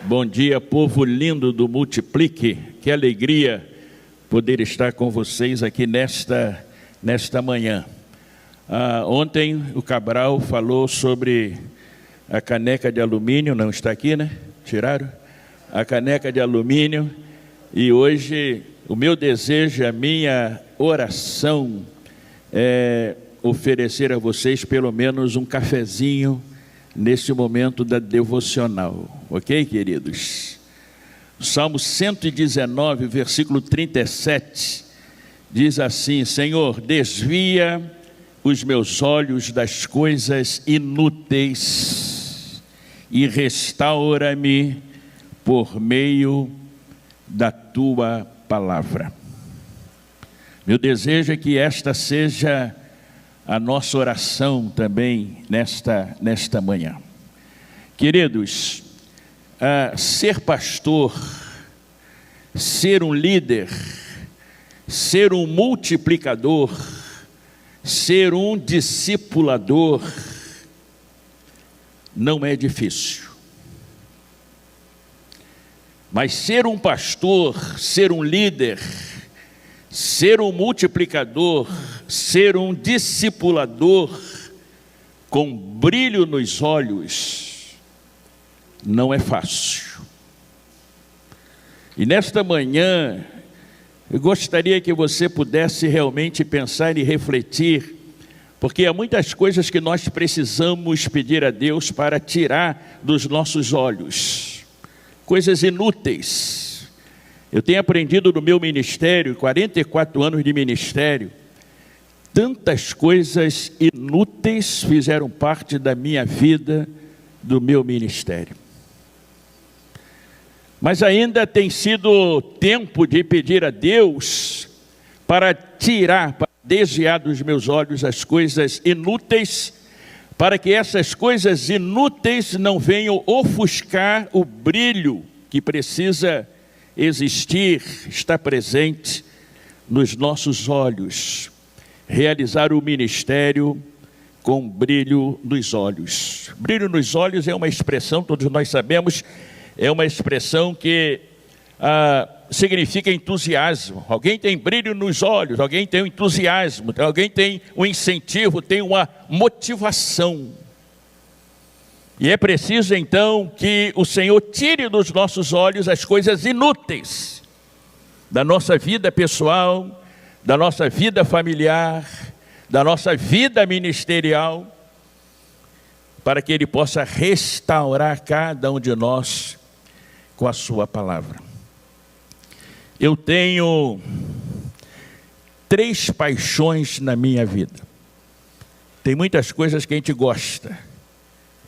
Bom dia, povo lindo do Multiplique. Que alegria poder estar com vocês aqui nesta manhã. Ontem o Cabral falou sobre a caneca de alumínio, não está aqui, né? Tiraram? A caneca de alumínio. E hoje o meu desejo, a minha oração é oferecer a vocês pelo menos um cafezinho nesse momento da devocional, ok, queridos? Salmo 119, versículo 37, diz assim: Senhor, desvia os meus olhos das coisas inúteis e restaura-me por meio da tua palavra. Meu desejo é que esta seja a nossa oração também nesta manhã. Queridos, ser pastor, ser um líder, ser um multiplicador, ser um discipulador, não é difícil. Mas ser um pastor, ser um líder, ser um multiplicador, ser um discipulador com brilho nos olhos, não é fácil. E nesta manhã, eu gostaria que você pudesse realmente pensar e refletir, porque há muitas coisas que nós precisamos pedir a Deus para tirar dos nossos olhos, coisas inúteis. Eu tenho aprendido no meu ministério, 44 anos de ministério, tantas coisas inúteis fizeram parte da minha vida, do meu ministério. Mas ainda tem sido tempo de pedir a Deus para tirar, para desviar dos meus olhos as coisas inúteis, para que essas coisas inúteis não venham ofuscar o brilho que precisa existir, estar presente nos nossos olhos, realizar o ministério com brilho nos olhos. Brilho nos olhos é uma expressão, todos nós sabemos, é uma expressão que significa entusiasmo. Alguém tem brilho nos olhos, alguém tem um entusiasmo, alguém tem um incentivo, tem uma motivação. E é preciso então que o Senhor tire dos nossos olhos as coisas inúteis da nossa vida pessoal, da nossa vida familiar, da nossa vida ministerial, para que Ele possa restaurar cada um de nós com a sua palavra. Eu tenho 3 paixões na minha vida. Tem muitas coisas que a gente gosta,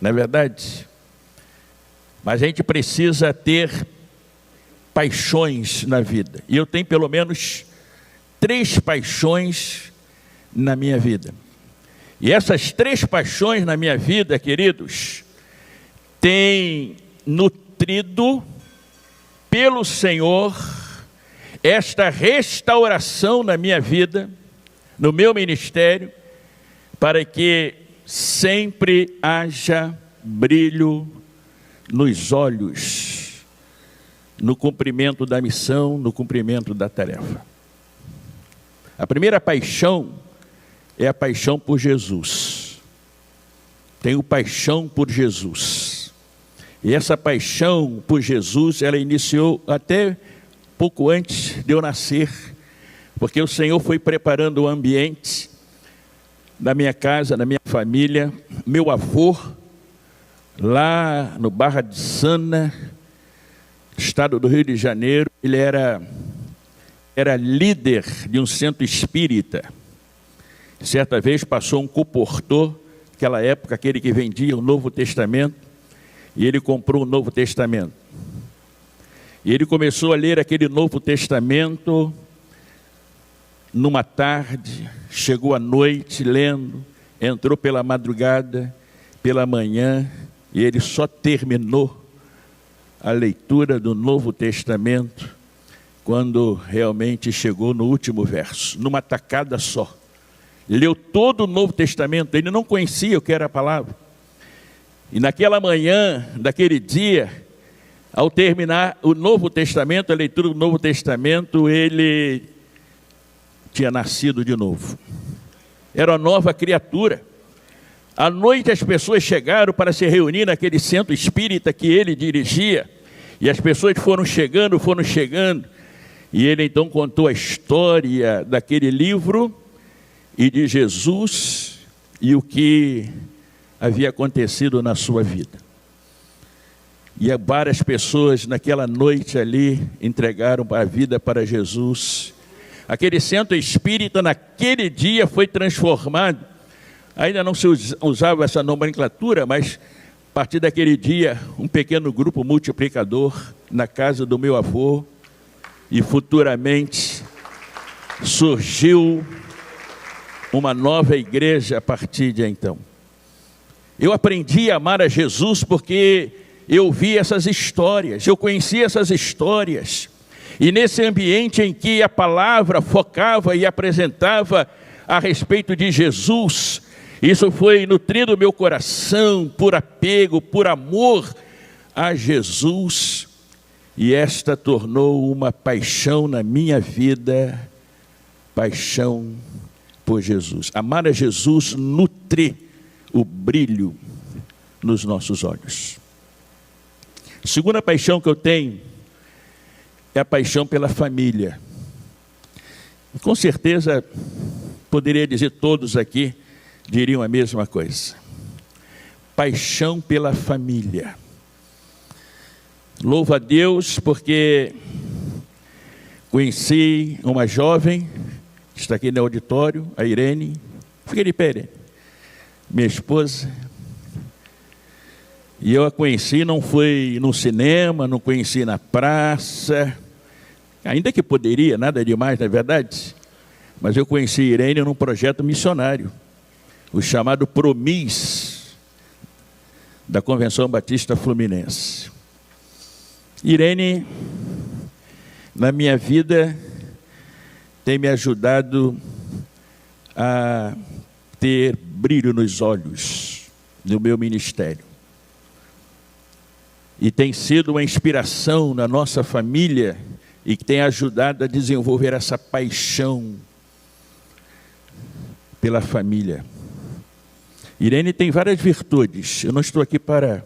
não é verdade? Mas a gente precisa ter paixões na vida. E eu tenho pelo menos 3 paixões na minha vida. E essas 3 paixões na minha vida, queridos, têm nutrido pelo Senhor esta restauração na minha vida, no meu ministério, para que sempre haja brilho nos olhos, no cumprimento da missão, no cumprimento da tarefa. A primeira paixão é a paixão por Jesus. Tenho paixão por Jesus. E essa paixão por Jesus, ela iniciou até pouco antes de eu nascer, porque o Senhor foi preparando o ambiente da minha casa, da minha família. Meu avô, lá no Barra de Sana, estado do Rio de Janeiro, ele era líder de um centro espírita. Certa vez passou um comportor, naquela época, aquele que vendia o Novo Testamento, e ele comprou o Novo Testamento. E ele começou a ler aquele Novo Testamento numa tarde, chegou à noite lendo, entrou pela madrugada, pela manhã, e ele só terminou a leitura do Novo Testamento quando realmente chegou no último verso, numa tacada só. Leu todo o Novo Testamento, ele não conhecia o que era a palavra. E naquela manhã, daquele dia, Ao terminar o Novo Testamento, a leitura do Novo Testamento, ele tinha nascido de novo. Era uma nova criatura. À noite as pessoas chegaram para se reunir naquele centro espírita que ele dirigia. E as pessoas foram chegando. E ele então contou a história daquele livro e de Jesus e o que havia acontecido na sua vida. E várias pessoas naquela noite ali entregaram a vida para Jesus. Aquele centro espírita naquele dia foi transformado. Ainda não se usava essa nomenclatura, mas a partir daquele dia, um pequeno grupo multiplicador na casa do meu avô. E futuramente surgiu uma nova igreja a partir de então. Eu aprendi a amar a Jesus porque eu vi essas histórias, eu conheci essas histórias. E nesse ambiente em que a palavra focava e apresentava a respeito de Jesus, isso foi nutrindo meu coração por apego, por amor a Jesus. E esta tornou uma paixão na minha vida, paixão por Jesus. Amar a Jesus nutre o brilho nos nossos olhos. A segunda paixão que eu tenho é a paixão pela família. Com certeza, poderia dizer todos aqui, diriam a mesma coisa. Paixão pela família. Louvo a Deus porque conheci uma jovem, que está aqui no auditório, a Irene. Fica de pé, Irene. Minha esposa. E eu a conheci, não foi no cinema, não conheci na praça, ainda que poderia, nada demais, não é verdade? Mas eu conheci Irene num projeto missionário, o chamado Promis, da Convenção Batista Fluminense. Irene, na minha vida, tem me ajudado a ter brilho nos olhos no meu ministério. E tem sido uma inspiração na nossa família e que tem ajudado a desenvolver essa paixão pela família. Irene tem várias virtudes. Eu não estou aqui para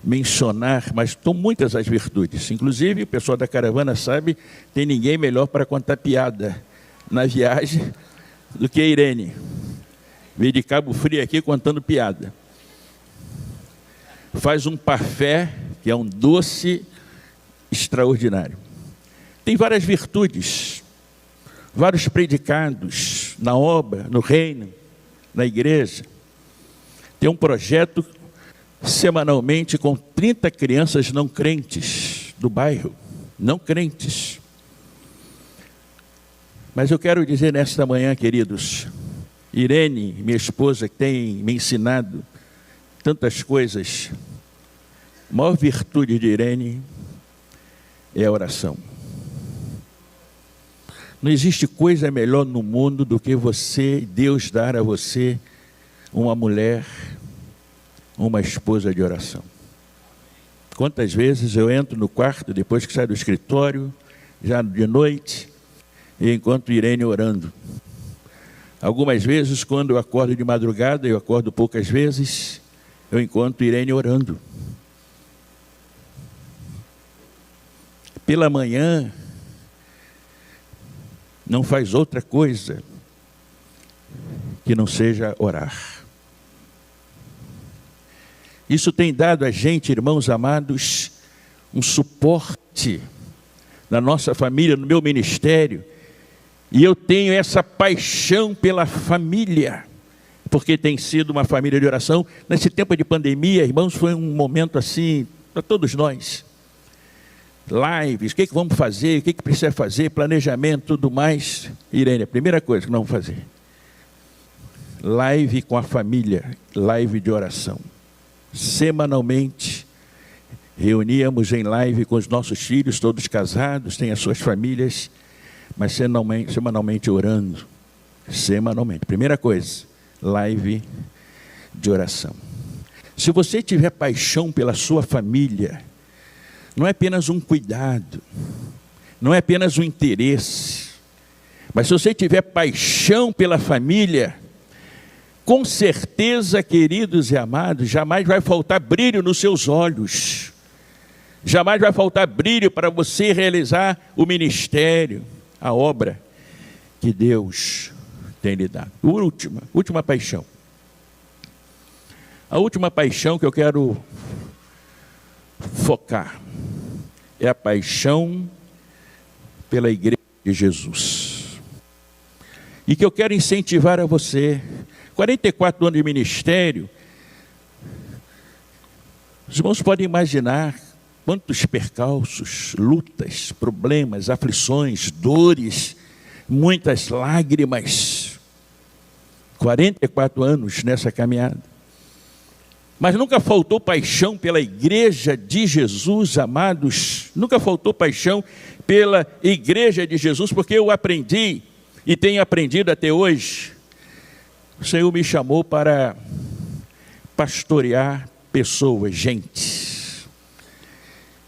mencionar, mas são muitas as virtudes. Inclusive, o pessoal da caravana sabe, tem ninguém melhor para contar piada na viagem do que a Irene. Veio de Cabo Frio aqui contando piada. Faz um parfait, que é um doce extraordinário. Tem várias virtudes, vários predicados na obra, no reino, na igreja. Tem um projeto semanalmente com 30 crianças não crentes do bairro, não crentes. Mas eu quero dizer nesta manhã, queridos, Irene, minha esposa, que tem me ensinado tantas coisas. A maior virtude de Irene é a oração. Não existe coisa melhor no mundo do que Deus dar a você uma mulher, uma esposa de oração. Quantas vezes eu entro no quarto, depois que saio do escritório, já de noite, e encontro Irene orando. Algumas vezes, quando eu acordo de madrugada, eu acordo poucas vezes, eu encontro Irene orando. Pela manhã, não faz outra coisa que não seja orar. Isso tem dado a gente, irmãos amados, um suporte na nossa família, no meu ministério. E eu tenho essa paixão pela família, porque tem sido uma família de oração. Nesse tempo de pandemia, irmãos, foi um momento assim, para todos nós. Lives, o que vamos fazer, o que precisa fazer, planejamento, tudo mais. Irene, a primeira coisa que nós vamos fazer, live com a família, live de oração. Semanalmente, reuníamos em live com os nossos filhos, todos casados, têm as suas famílias, mas semanalmente orando, semanalmente. Primeira coisa, live de oração. Se você tiver paixão pela sua família, não é apenas um cuidado, não é apenas um interesse, mas se você tiver paixão pela família, com certeza, queridos e amados, jamais vai faltar brilho nos seus olhos, jamais vai faltar brilho para você realizar o ministério, a obra que Deus tem lhe dado. Última paixão. A última paixão que eu quero focar é a paixão pela igreja de Jesus. E que eu quero incentivar a você, 44 anos de ministério, os irmãos podem imaginar quantos percalços, lutas, problemas, aflições, dores, muitas lágrimas. 44 anos nessa caminhada. Mas nunca faltou paixão pela igreja de Jesus, amados. Nunca faltou paixão pela igreja de Jesus, porque eu aprendi e tenho aprendido até hoje. O Senhor me chamou para pastorear pessoas, gente.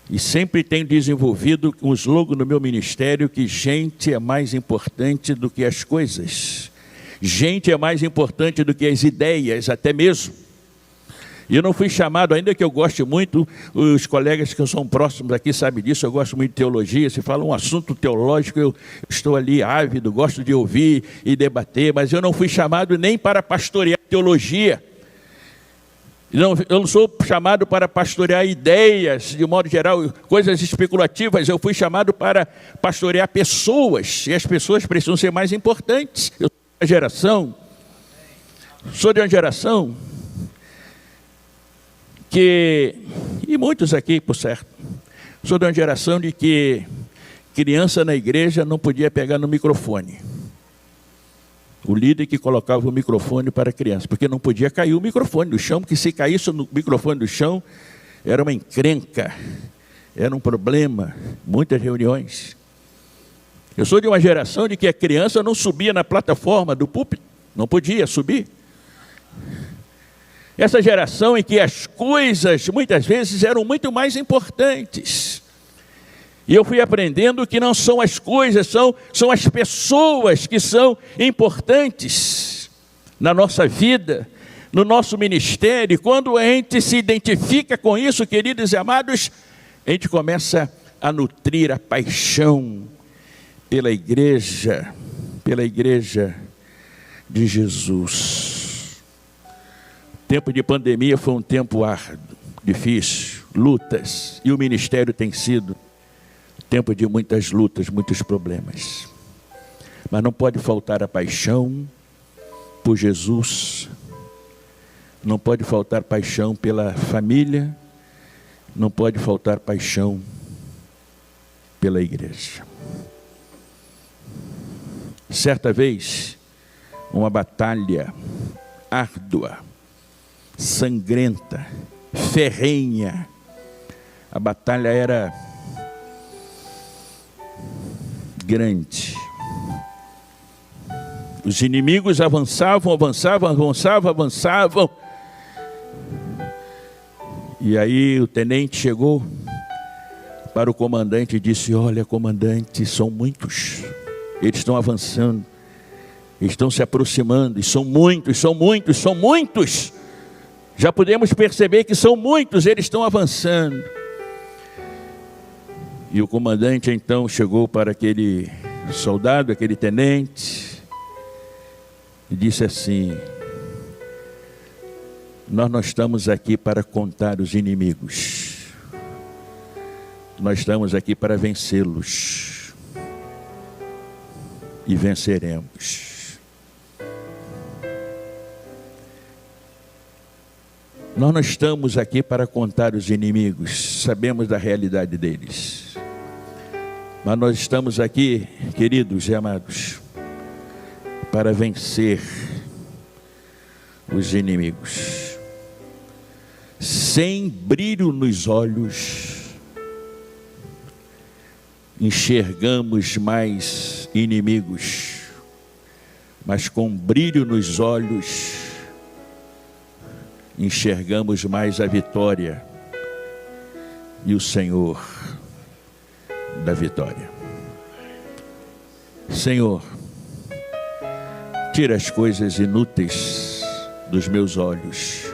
E sempre tenho desenvolvido um slogan no meu ministério que gente é mais importante do que as coisas. Gente é mais importante do que as ideias, até mesmo. E eu não fui chamado, ainda que eu goste muito, os colegas que são próximos aqui sabem disso, eu gosto muito de teologia, se fala um assunto teológico, eu estou ali ávido, gosto de ouvir e debater, mas eu não fui chamado nem para pastorear teologia. Eu não sou chamado para pastorear ideias, de modo geral, coisas especulativas, eu fui chamado para pastorear pessoas, e as pessoas precisam ser mais importantes. Eu sou de uma geração que, e muitos aqui, por certo, sou de uma geração de que criança na igreja não podia pegar no microfone. O líder que colocava o microfone para a criança, porque não podia cair o microfone do chão, porque se caísse o microfone do chão, era uma encrenca, era um problema, muitas reuniões. Eu sou de uma geração de que a criança não subia na plataforma do púlpito, não podia subir. Essa geração em que as coisas, muitas vezes, eram muito mais importantes. E eu fui aprendendo que não são as coisas, são as pessoas que são importantes na nossa vida, no nosso ministério. E quando a gente se identifica com isso, queridos e amados, a gente começa a nutrir a paixão pela igreja de Jesus. O tempo de pandemia foi um tempo árduo, difícil, lutas, e o ministério tem sido tempo de muitas lutas, muitos problemas. Mas não pode faltar a paixão por Jesus, não pode faltar paixão pela família, não pode faltar paixão pela igreja. Certa vez, uma batalha árdua, sangrenta, ferrenha. A batalha era grande. Os inimigos avançavam. E aí o tenente chegou para o comandante e disse: olha, comandante, são muitos. Eles estão avançando, estão se aproximando, e são muitos. Já podemos perceber que são muitos, eles estão avançando. E o comandante então chegou para aquele soldado, aquele tenente, e disse assim: nós não estamos aqui para contar os inimigos, nós estamos aqui para vencê-los, e venceremos. Nós não estamos aqui para contar os inimigos, sabemos da realidade deles. Mas nós estamos aqui, queridos e amados, para vencer os inimigos. Sem brilho nos olhos, enxergamos mais inimigos, mas com brilho nos olhos, enxergamos mais a vitória e o Senhor da vitória. Senhor, tira as coisas inúteis dos meus olhos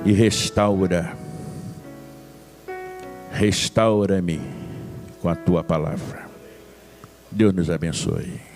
e restaura-me com a tua palavra. Deus nos abençoe.